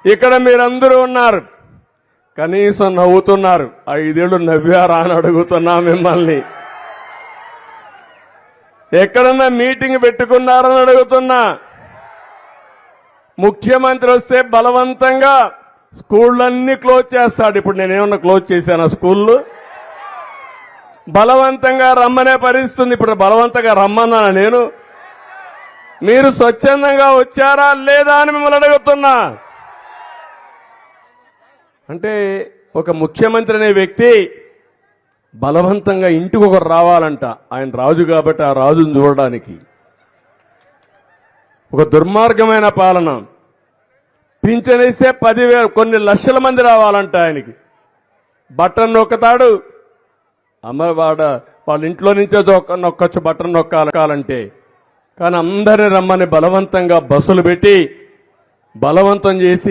ఇక్కడ మీరందరూ ఉన్నారు, కనీసం నవ్వుతున్నారు. 5 ఏళ్ళు నవ్వారా అని అడుగుతున్నా మిమ్మల్ని. ఎక్కడన్నా మీటింగ్ పెట్టుకున్నారని అడుగుతున్నా. ముఖ్యమంత్రి వస్తే బలవంతంగా స్కూళ్ళన్నీ క్లోజ్ చేస్తాడు. ఇప్పుడు నేనేమన్నా క్లోజ్ చేశాను స్కూళ్ళు? బలవంతంగా రమ్మనే పరిస్థితుంది. ఇప్పుడు బలవంతంగా రమ్మన్నా నేను? మీరు స్వచ్ఛందంగా వచ్చారా లేదా అని మిమ్మల్ని అడుగుతున్నా. అంటే ఒక ముఖ్యమంత్రి అనే వ్యక్తి బలవంతంగా ఇంటికి ఒకరు రావాలంట. ఆయన రాజు కాబట్టి ఆ రాజును చూడడానికి. ఒక దుర్మార్గమైన పాలన. పింఛనిస్తే 10,000 కొన్ని లక్షల మంది రావాలంట ఆయనకి. బటన్ నొక్కుతాడు, వాళ్ళ ఇంట్లో నుంచే నొక్కొచ్చు బటన్ నొక్కాలంటే. కానీ అందరిని రమ్మని బలవంతంగా బస్సులు పెట్టి బలవంతం చేసి